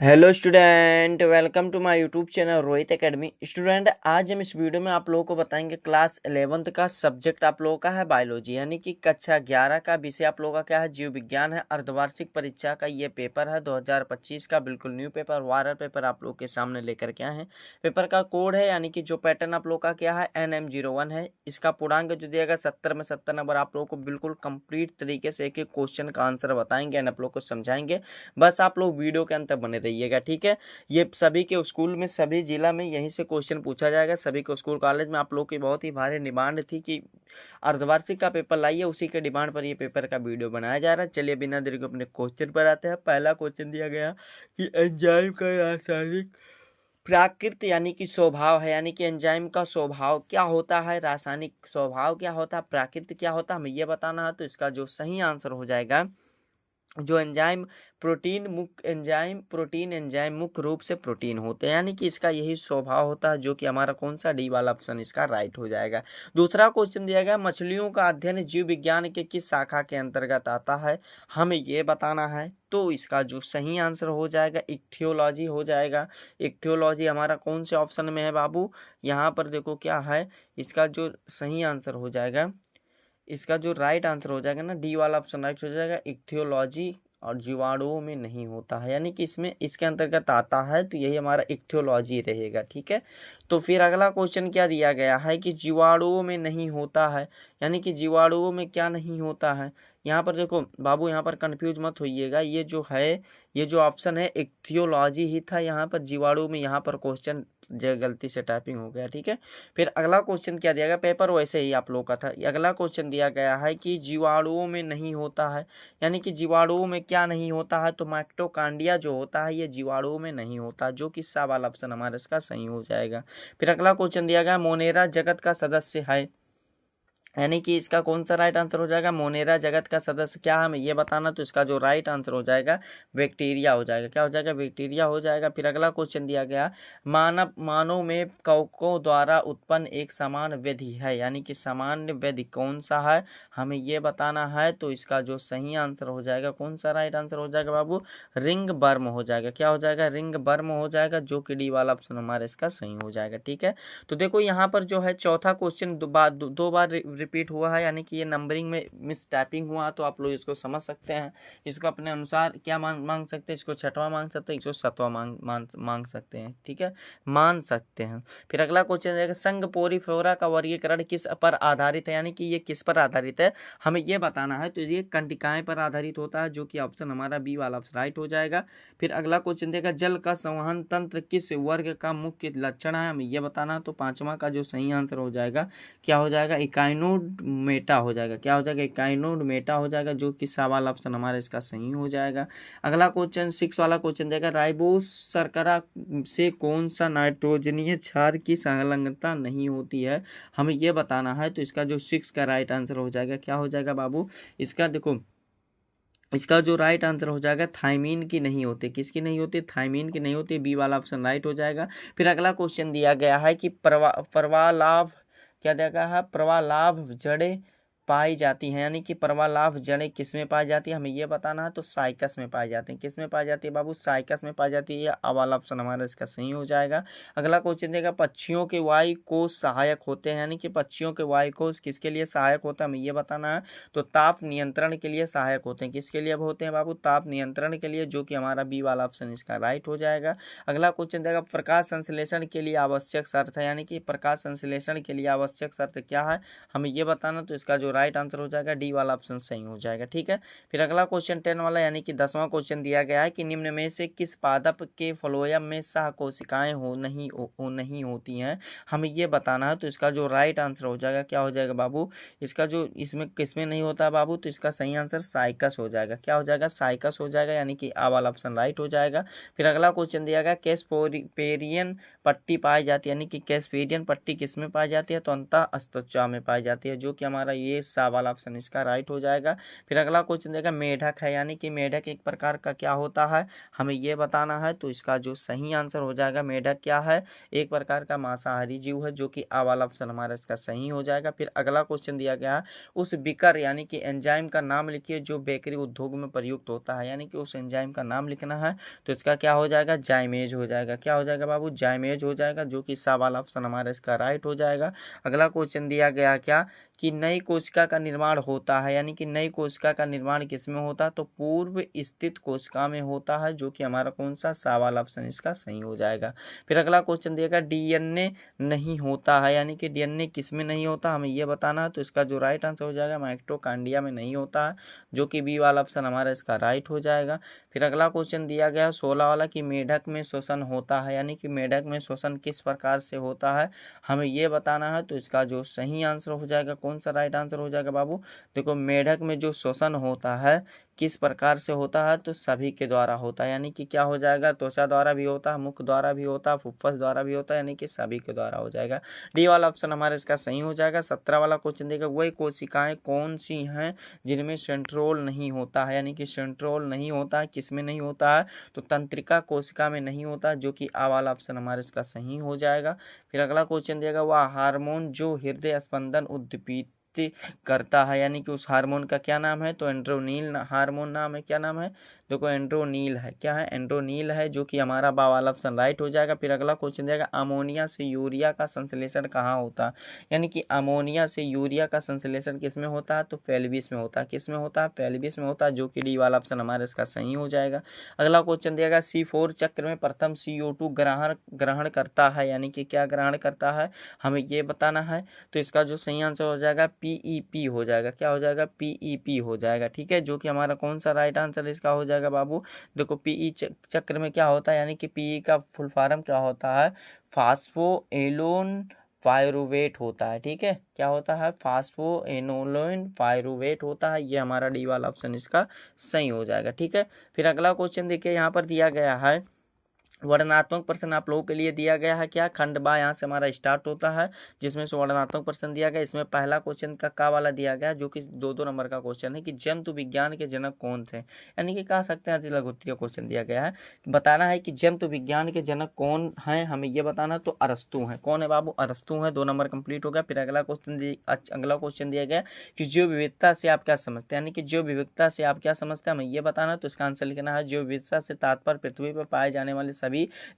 Hello student, welcome to my YouTube channel Rohit academy. Student, आज हम इस वीडियो में आप लोगों को बताएंगे क्लास 11th का सब्जेक्ट आप लोगों का है बायोलॉजी, यानी कि कक्षा 11 का विषय आप लोगों का क्या है, जीव विज्ञान है। अर्धवार्षिक परीक्षा का ये पेपर है 2025 का, बिल्कुल न्यू पेपर, वायरल पेपर आप लोग के सामने लेकर के आए हैं। पेपर का कोड है, यानी कि जो पैटर्न आप लोग का क्या है, NM01 है। इसका पूर्णांक जो दिया गया 70 में 70 नंबर। आप लोग को बिल्कुल कंप्लीट तरीके से एक एक क्वेश्चन का आंसर बताएंगे एंड आप लोग को समझाएंगे। बस आप लोग वीडियो के अंत तक बने रहिएगा, ठीक है। ये सभी के स्कूल में, सभी जिला में यहीं से क्वेश्चन पूछा जाएगा। सभी के स्कूल कॉलेज में आप लोग की बहुत ही भारी डिमांड थी कि अर्धवार्षिक का पेपर लाइए, उसी के डिमांड पर ये पेपर का वीडियो बनाया जा रहा है। चलिए बिना देरी को अपने क्वेश्चन पर आते हैं। पहला क्वेश्चन दिया गया कि एंजाइम का रासायनिक प्राकृत यानी कि स्वभाव है, यानी कि एंजाइम का स्वभाव क्या होता है, रासायनिक स्वभाव क्या होता है, प्राकृत क्या होता है, हमें ये बताना है। तो इसका जो सही आंसर हो जाएगा, जो एंजाइम प्रोटीन एंजाइम मुख्य रूप से प्रोटीन होते हैं, यानी कि इसका यही स्वभाव होता है, जो कि हमारा कौन सा डी वाला ऑप्शन इसका राइट हो जाएगा। दूसरा क्वेश्चन दिया गया, मछलियों का अध्ययन जीव विज्ञान के किस शाखा के अंतर्गत आता है, हमें ये बताना है। तो इसका जो सही आंसर हो जाएगा इक्थियोलॉजी हो जाएगा। इक्थियोलॉजी हमारा कौन से ऑप्शन में है बाबू, यहाँ पर देखो क्या है, इसका जो सही आंसर हो जाएगा, इसका जो राइट आंसर हो जाएगा ना, डी वाला ऑप्शन राइट हो जाएगा। इक्थियोलॉजी और जीवाणुओं में नहीं होता है, यानी कि इसमें इसके अंतर्गत आता है, तो यही हमारा इक्थियोलॉजी रहेगा, ठीक है। तो फिर अगला क्वेश्चन क्या दिया गया है कि जीवाणुओं में नहीं होता है, यानी कि जीवाणुओं में क्या नहीं होता है। यहाँ पर देखो बाबू, यहाँ पर कंफ्यूज मत होइएगा, ये जो है, ये जो ऑप्शन है इक्थियोलॉजी ही था यहाँ पर, जीवाणु में यहाँ पर क्वेश्चन गलती से टाइपिंग हो गया, ठीक है। फिर अगला क्वेश्चन क्या दिया गया, पेपर वैसे ही आप लोग का था। अगला क्वेश्चन दिया गया है कि जीवाणुओं में नहीं होता है, यानी कि जीवाणुओं में क्या नहीं होता है। तो माइटोकॉन्ड्रिया जो होता है ये जीवाणुओं में नहीं होता, जो कि सा वाला ऑप्शन हमारा इसका सही हो जाएगा। फिर अगला क्वेश्चन दिया गया, मोनेरा जगत का सदस्य है, यानी कि इसका कौन सा राइट आंसर हो जाएगा, मोनेरा जगत का सदस्य क्या है, हमें ये बताना। तो इसका जो राइट आंसर हो जाएगा बैक्टीरिया हो जाएगा। क्या हो जाएगा, बैक्टीरिया हो जाएगा। फिर अगला क्वेश्चन दिया गया, मानव में कवकों द्वारा उत्पन्न एक समान विधि है, यानी कि सामान्य विधि कौन सा है, हमें ये बताना है। तो इसका जो सही आंसर हो जाएगा, कौन सा राइट आंसर हो जाएगा बाबू, रिंग बर्म हो जाएगा। क्या हो जाएगा, रिंग बर्म हो जाएगा, जो कि डी वाला ऑप्शन हमारा इसका सही हो जाएगा, ठीक है। तो देखो यहाँ पर जो है चौथा क्वेश्चन दो बार रिपीट हुआ है, यानी कि ये नंबरिंग में मिस टाइपिंग हुआ, तो आप लोग इसको समझ सकते हैं। इसको अपने अनुसार क्या मांग सकते हैं, इसको छठवां मांग सकते हैं, इसको सतवां मांग सकते हैं, ठीक है, मान सकते हैं। फिर अगला क्वेश्चन है, संघ पोरीफ्लोरा का वर्गीकरण किस पर आधारित है, यानी कि ये किस पर आधारित है, हमें ये बताना है। तो ये कंटिकाएं पर आधारित होता है, जो कि ऑप्शन हमारा बी वाला ऑप्शन राइट हो जाएगा। फिर अगला क्वेश्चन देगा, जल का संवहन तंत्र किस वर्ग का मुख्य लक्षण है, हमें ये बताना है। तो पांचवा का जो सही आंसर हो जाएगा, क्या हो जाएगा, इकाइनोडर्मेटा हो जाएगा। क्या हो जाएगा, इकाइनोडर्मेटा हो जाएगा, जो कि सा वाला ऑप्शन हमारा इसका सही हो जाएगा। अगला क्वेश्चन 6 वाला क्वेश्चन देगा, राइबोस शर्करा से कौन सा नाइट्रोजनीय क्षार की संलग्नता नहीं होती है, हमें ये बताना है। तो इसका जो 6 का राइट आंसर हो जाएगा, क्या हो जाएगा बाबू, इसका देखो, इसका जो राइट आंसर हो जाएगा, थायमीन की नहीं होती, किसकी नहीं होती, थायमीन की नहीं होती, बी वाला ऑप्शन राइट हो जाएगा। फिर अगला क्वेश्चन दिया गया है कि प्रवालाभ क्या दिया गया है, प्रवालाभ जड़ें पाई जाती हैं, यानी कि प्रवालाभ जड़ें किस में पाई जाती है, हमें ये बताना है। तो साइकस में पाई जाती है, किस में पाई जाती है बाबू, साइकस में पाई जाती है, या आ वाला ऑप्शन हमारा इसका सही हो जाएगा। अगला क्वेश्चन देगा, पक्षियों के वायु कोष सहायक होते हैं, यानी कि पक्षियों के वायु कोष किसके लिए सहायक होता है, हमें ये बताना है। तो ताप नियंत्रण के लिए सहायक होते हैं, किसके लिए होते हैं बाबू, ताप नियंत्रण के लिए, जो कि हमारा बी वाला ऑप्शन इसका राइट हो जाएगा। अगला क्वेश्चन देगा, प्रकाश संश्लेषण के लिए आवश्यक शर्त है, यानी कि प्रकाश संश्लेषण के लिए आवश्यक शर्त क्या है, हमें ये बताना। तो इसका जो राइट आंसर हो जाएगा, डी वाला ऑप्शन सही हो जाएगा, ठीक है। फिर अगला क्वेश्चन 10 वाला, यानी कि 10वां क्वेश्चन दिया गया है कि निम्न में से किस पादप के फ्लोएम में सह कोशिकाएं नहीं होती हैं, हमें ये बताना है। तो इसका जो राइट आंसर हो जाएगा, क्या हो जाएगा बाबू, इसका जो इसमें किसमें नहीं होता है बाबू, तो इसका सही आंसर साइकस हो जाएगा। क्या हो जाएगा, साइकस हो जाएगा, यानी कि आ वाला ऑप्शन राइट हो जाएगा। फिर अगला क्वेश्चन दिया गया, कैस्पेरियन पट्टी पाई जाती है, यानी कि कैस्पेरियन पट्टी किस में पाई जाती है, तो अंतः अस्त्वचा में पाई जाती है, जो कि हमारा ये ये सा वाला ऑप्शन इसका राइट हो जाएगा। फिर अगला क्वेश्चन देगा मेढक है, यानी कि मेढक एक प्रकार का क्या होता है, हमें ये बताना है। तो इसका जो सही आंसर हो जाएगा मेढक क्या है, एक प्रकार का मांसाहारी जीव है, जो कि आ वाला ऑप्शन हमारा इसका सही हो जाएगा। फिर अगला क्वेश्चन दिया गया है उस बिकर यानी कि एंजाइम का नाम लिखिए जो बेकरी उद्योग में प्रयुक्त होता है, यानी कि उस एंजाइम का नाम लिखना है। तो इसका क्या हो जाएगा, जाइमेज हो जाएगा। क्या हो जाएगा बाबू, जाइमेज हो जाएगा, जो कि सा वाला ऑप्शन हमारा इसका राइट हो जाएगा। अगला क्वेश्चन दिया गया क्या कि नई कोशिका का निर्माण होता है, यानी कि नई कोशिका का निर्माण किसमें होता है, तो पूर्व स्थित कोशिका में होता है, जो कि हमारा कौन सा सा वाला ऑप्शन इसका सही हो जाएगा। फिर अगला क्वेश्चन दिएगा डीएनए नहीं होता है, यानी कि डीएनए किसमें नहीं होता, हमें यह बताना है। तो इसका जो राइट आंसर हो जाएगा माइटोकॉन्ड्रिया में नहीं होता है, जो कि बी वाला ऑप्शन हमारा इसका राइट हो जाएगा। फिर अगला क्वेश्चन दिया गया 16 वाला कि मेढक में श्वसन होता है, यानी कि मेढक में श्वसन किस प्रकार से होता है, हमें ये बताना है। तो इसका जो सही आंसर हो जाएगा, कौन सा राइट आंसर हो जाएगा बाबू, देखो मेढक में जो श्वसन होता है किस प्रकार से होता है, तो सभी के द्वारा होता है, यानी कि क्या हो जाएगा, त्वचा द्वारा भी होता है, मुख द्वारा भी होता है, फुफ्फुस द्वारा भी होता है, यानी कि सभी के द्वारा हो जाएगा। डी वाला ऑप्शन हमारा इसका सही हो जाएगा। 17 वाला क्वेश्चन देगा वही कोशिकाएं कौन सी हैं जिनमें सेंट्रोल नहीं होता है, यानी कि सेंट्रोल नहीं होता है, किसमें नहीं होता है, तो तंत्रिका कोशिका में नहीं होता, जो कि आ वाला ऑप्शन हमारा इसका सही हो जाएगा। फिर अगला क्वेश्चन देगा वह हार्मोन जो हृदय स्पंदन उद्दीपित करता है, यानी कि उस हार्मोन का क्या नाम है, तो एंड्रोनील हार्मोन नाम है। क्या नाम है, देखो एंड्रोनील है, क्या है, एंड्रोनील है, जो कि हमारा बा वाला ऑप्शन राइट हो जाएगा। फिर अगला क्वेश्चन देगा अमोनिया से यूरिया का संश्लेषण कहाँ होता है, यानी कि अमोनिया से यूरिया का संश्लेषण किसमें होता है, तो पेल्विस में होता है, किसमें होता है, पेल्विस में होता है, जो कि डी वाला ऑप्शन हमारा इसका सही हो जाएगा। अगला क्वेश्चन देगा C4 चक्र में प्रथम CO2 ग्रहण करता है, यानी कि क्या ग्रहण करता है, हमें ये बताना है। तो इसका जो सही आंसर हो जाएगा PEP हो जाएगा। क्या हो जाएगा, PEP हो जाएगा, ठीक है, जो कि हमारा कौन सा राइट आंसर इसका हो जाएगा बाबू, देखो पीई चक्र में क्या होता है, यानी कि पीई का फुल फॉर्म क्या होता है, फास्फोएनोन पायरुवेट होता है, ठीक है, क्या होता है, फास्फोएनोलोन पायरुवेट होता है, ये हमारा डी वाला ऑप्शन इसका सही हो जाएगा, ठीक है। फिर अगला क्वेश्चन देखिए यहाँ पर दिया गया है वर्णनात्मक प्रश्न आप लोगों के लिए दिया गया है, क्या खंड बा यहाँ से हमारा स्टार्ट होता है, जिसमें से वर्णनात्मक प्रश्न दिया गया। इसमें पहला क्वेश्चन का वाला दिया गया, जो कि 2-2 नंबर का क्वेश्चन है कि जंतु विज्ञान के जनक कौन थे, यानी कि कह सकते हैं लघुत्तरीय क्वेश्चन दिया गया है, बताना है कि जंतु विज्ञान के जनक कौन हैं, हमें ये बताना, तो अरस्तु हैं। कौन है बाबू, अरस्तु हैं, 2 नंबर कंप्लीट हो गया। फिर अगला क्वेश्चन दिया गया कि जैव विविधता से आप क्या समझते हैं, यानी कि जैव विविधता से आप क्या समझते हैं, हमें ये बताना, तो इसका आंसर लिखना है जैव विविधता से तात्पर्य पृथ्वी पर पाए जाने वाले सभी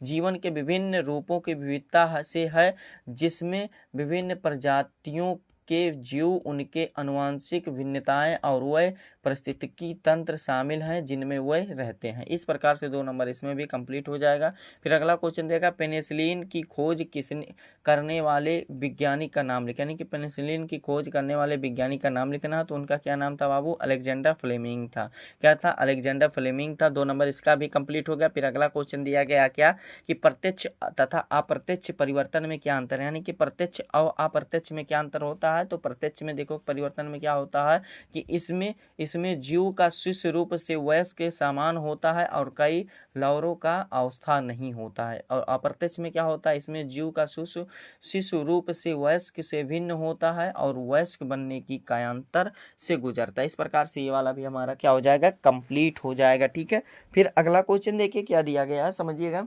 जीवन के विभिन्न रूपों की विविधता से है, जिसमें विभिन्न प्रजातियों के जीव, उनके आनुवंशिक भिन्नताएं और वह पारिस्थितिकी तंत्र शामिल हैं जिनमें वह रहते हैं। इस प्रकार से 2 नंबर इसमें भी कंप्लीट हो जाएगा। फिर अगला क्वेश्चन देगा पेनिसिलिन की खोज किसने करने वाले वैज्ञानिक का नाम लिखा, यानी कि पेनिसिलिन की खोज करने वाले वैज्ञानिक का नाम लिखना है। तो उनका क्या नाम था बाबू, अलेक्जेंडर फ्लेमिंग था। क्या था, अलेक्जेंडर फ्लेमिंग था। 2 नंबर इसका भी कंप्लीट हो गया। फिर अगला क्वेश्चन दिया गया क्या कि प्रत्यक्ष तथा अप्रत्यक्ष परिवर्तन में क्या अंतर है, यानी कि प्रत्यक्ष और अप्रत्यक्ष में क्या अंतर होता है। तो प्रत्यक्ष में देखो परिवर्तन में क्या होता है कि इसमें जीव का शिशु रूप से वयस्क के समान होता है और कई लौरों का अवस्था नहीं होता है। और अप्रत्यक्ष में क्या होता है, इसमें जीव का शिशु रूप से वयस्क से भिन्न होता है और वयस्क बनने की कायांतर से गुजरता है। इस प्रकार से ये वाला भी हमारा क्या हो जाएगा, कंप्लीट हो जाएगा, ठीक है। फिर अगला क्वेश्चन देखिए क्या दिया गया है, समझिएगा,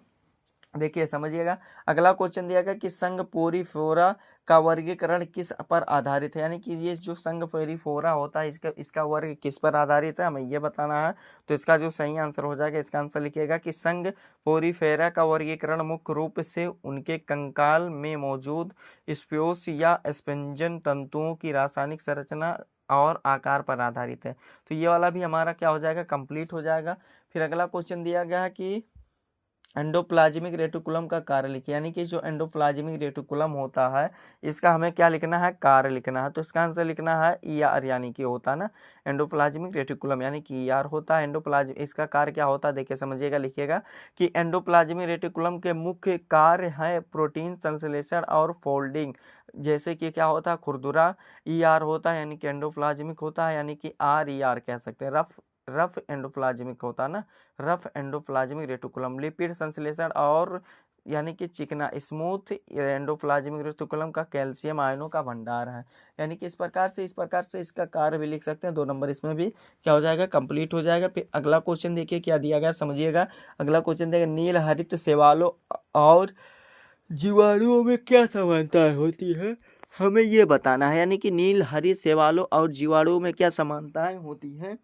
देखिए समझिएगा। अगला क्वेश्चन दिया गया कि संघ पोरीफोरा का वर्गीकरण किस पर आधारित है, यानी कि ये जो संघ पोरीफोरा होता है इसका वर्ग किस पर आधारित है, हमें ये बताना है। तो इसका जो सही आंसर हो जाएगा, इसका आंसर लिखिएगा कि संघ पोरीफेरा का वर्गीकरण मुख्य रूप से उनके कंकाल में मौजूद स्पोर्स या स्पंजन तंतुओं की रासायनिक संरचना और आकार पर आधारित है। तो ये वाला भी हमारा क्या हो जाएगा, कंप्लीट हो जाएगा। फिर अगला क्वेश्चन दिया गया है कि एंडोप्लाज्मिक रेटिकुलम का कार्य लिखिए, यानी कि जो एंडोप्लाज्मिक रेटिकुलम होता है इसका हमें क्या लिखना है, कार्य लिखना है। तो इसका आंसर लिखना है ER, यानी कि होता है ना एंडोप्लाज्मिक रेटिकुलम, यानी कि ER होता है एंडोप्लाज्म। इसका कार्य क्या होता है, देखिए समझिएगा, लिखिएगा कि एंडोप्लाज्मिक रेटिकुलम के मुख्य कार्य है प्रोटीन संश्लेषण और फोल्डिंग। जैसे कि क्या होता है, खुरदुरा ER होता है, यानी कि एंडोप्लाज्मिक होता है, यानी कि RER कह सकते हैं, रफ रफ एंडोप्लाज्मिक होता है ना, रफ एंडोप्लाज्मिक रेटिकुलम। लिपिड संश्लेषण और यानी कि चिकना स्मूथ एंडोप्लाज्मिक रेटिकुलम का कैल्शियम आयनों का भंडार है। यानी कि इस प्रकार से इसका कार्य भी लिख सकते हैं। 2 नंबर इसमें भी क्या हो जाएगा, कंप्लीट हो जाएगा। फिर अगला क्वेश्चन देखिए क्या दिया गया, समझिएगा। अगला क्वेश्चन देखिए, नील हरित शैवालों और जीवाणुओं में क्या समानताएं होती है, हमें ये बताना है। यानी कि नील हरित शैवालों और जीवाणुओं में क्या समानताएं होती हैं,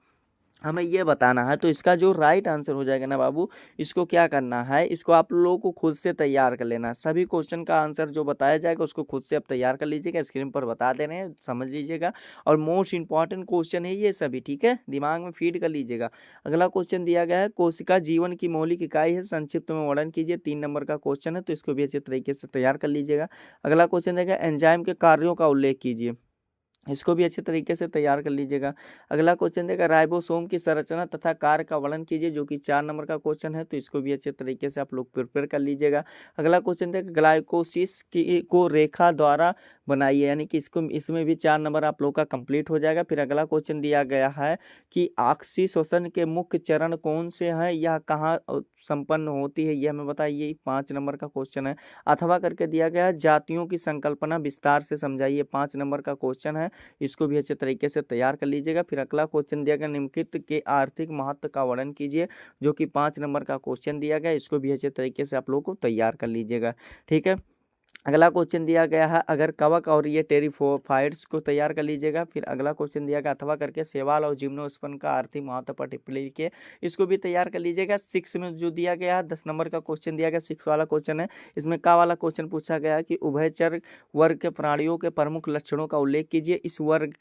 हमें ये बताना है। तो इसका जो राइट आंसर हो जाएगा ना बाबू, इसको क्या करना है, इसको आप लोगों को खुद से तैयार कर लेना। सभी क्वेश्चन का आंसर जो बताया जाएगा उसको खुद से आप तैयार कर लीजिएगा, स्क्रीन पर बता दे रहे हैं, समझ लीजिएगा। और मोस्ट इंपॉर्टेंट क्वेश्चन है ये सभी, ठीक है, दिमाग में फीड कर लीजिएगा। अगला क्वेश्चन दिया गया है, कोशिका जीवन की मौलिक इकाई है, संक्षिप्त में वर्णन कीजिए। 3 नंबर का क्वेश्चन है, तो इसको भी अच्छे तरीके से तैयार कर लीजिएगा। अगला क्वेश्चन देगा, एंजाइम के कार्यों का उल्लेख कीजिए, इसको भी अच्छे तरीके से तैयार कर लीजिएगा। अगला क्वेश्चन देगा, राइबोसोम की संरचना तथा कार्य का वर्णन कीजिए, जो कि 4 नंबर का क्वेश्चन है, तो इसको भी अच्छे तरीके से आप लोग प्रिपेयर कर लीजिएगा। अगला क्वेश्चन देगा, ग्लाइकोसिस की को रेखा द्वारा बनाइए, यानी कि इसमें भी 4 नंबर आप लोग का कंप्लीट हो जाएगा। फिर अगला क्वेश्चन दिया गया है कि ऑक्सीशोषण के मुख्य चरण कौन से हैं, यह कहाँ संपन्न होती है, यह हमें बताइए, 5 नंबर का क्वेश्चन है। अथवा करके दिया गया है, जातियों की संकल्पना विस्तार से समझाइए, 5 नंबर का क्वेश्चन है, इसको भी अच्छे तरीके से तैयार कर लीजिएगा। फिर अगला क्वेश्चन दिया गया, निम्नलिखित के आर्थिक महत्व का वर्णन कीजिए, जो कि 5 नंबर का क्वेश्चन दिया गया, इसको भी अच्छे तरीके से आप लोग को तैयार कर लीजिएगा, ठीक है। अगला क्वेश्चन दिया गया है, अगर कवक और ये टेरिफोफाइट्स को तैयार कर लीजिएगा। फिर अगला क्वेश्चन दिया गया, अथवा करके शैवाल और जिम्नोस्पर्म का आर्थिक महत्व पर टिप्पणी लिखिए, इसको भी तैयार कर लीजिएगा। 6 में जो दिया गया है 10 नंबर का क्वेश्चन दिया गया, 6 वाला क्वेश्चन है, इसमें का वाला क्वेश्चन पूछा गया है कि उभयचर वर्ग के प्राणियों के प्रमुख लक्षणों का उल्लेख कीजिए, इस वर्ग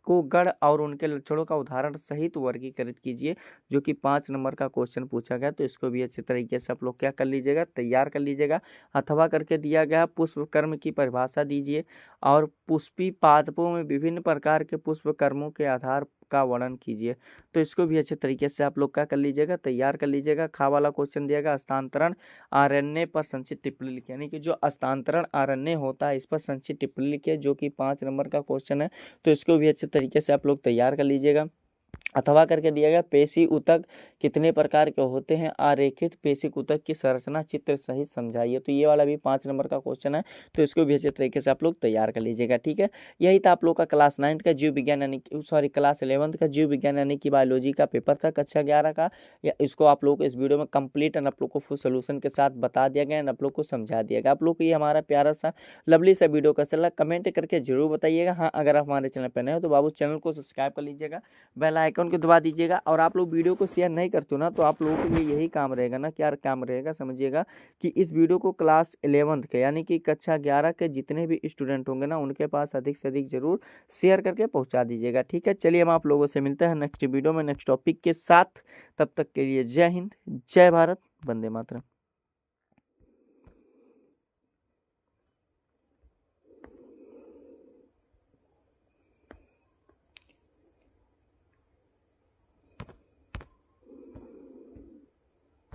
को गण और उनके लक्षणों का उदाहरण सहित वर्गीकृत कीजिए, जो कि 5 नंबर का क्वेश्चन पूछा गया, तो इसको भी अच्छे तरीके से आप लोग क्या कर लीजिएगा, तैयार कर लीजिएगा। अथवा करके दिया गया, पुष्प कर्म की परिभाषा दीजिए, और पुष्पी पादपों में विभिन्न प्रकार के पुष्प कर्मों के आधार का वर्णन कीजिए, तो इसको भी अच्छे तरीके से आप लोग क्या कर लीजिएगा, तैयार कर लीजिएगा। खा वाला क्वेश्चन दिएगा, हस्तांतरण आरएनए पर संक्षिप्त टिप्पणी लिखिए, यानी कि जो हस्तांतरण आरएनए होता है इस पर संक्षिप्त टिप्पणी लिखिए, जो कि 5 नंबर का क्वेश्चन है, तो इसको भी अच्छे तरीके से आप लोग तैयार कर लीजिएगा। अथवा करके दिया गया, पेशी ऊतक कितने प्रकार के होते हैं, आरेखित पेशी ऊतक की संरचना चित्र सहित समझाइए, तो ये वाला भी 5 नंबर का क्वेश्चन है, तो इसको भी अच्छे तरीके से आप लोग तैयार कर लीजिएगा, ठीक है। यही था आप लोग का क्लास 9 का जीव विज्ञान यानी क्लास 11 का जीव विज्ञान यानी कि बायोलॉजी का पेपर था, कक्षा 11 का। या इसको आप लोग इस वीडियो में कंप्लीट एंड आप लोग को फुल सोल्यूशन के साथ बता दिया गया एंड आप लोग को समझा दिया गया। आप लोग को ये हमारा प्यारा सा लवली सा वीडियो कैसा लगा कमेंट करके जरूर बताइएगा। हाँ, अगर आप हमारे चैनल पर नए हो तो बाबू चैनल को सब्सक्राइब कर लीजिएगा, बेल आइकन को दबा दीजिएगा। और आप लोग वीडियो को शेयर नहीं करते हो ना, तो आप लोगों के लिए यही काम रहेगा ना, क्या काम रहेगा समझिएगा, कि इस वीडियो को क्लास 11 के यानी कि कक्षा 11 के जितने भी स्टूडेंट होंगे ना, उनके पास अधिक से अधिक जरूर शेयर करके पहुंचा दीजिएगा, ठीक है। चलिए हम आप लोगों से मिलते हैं नेक्स्ट वीडियो में नेक्स्ट टॉपिक के साथ, तब तक के लिए जय हिंद, जय भारत, वंदे मातरम।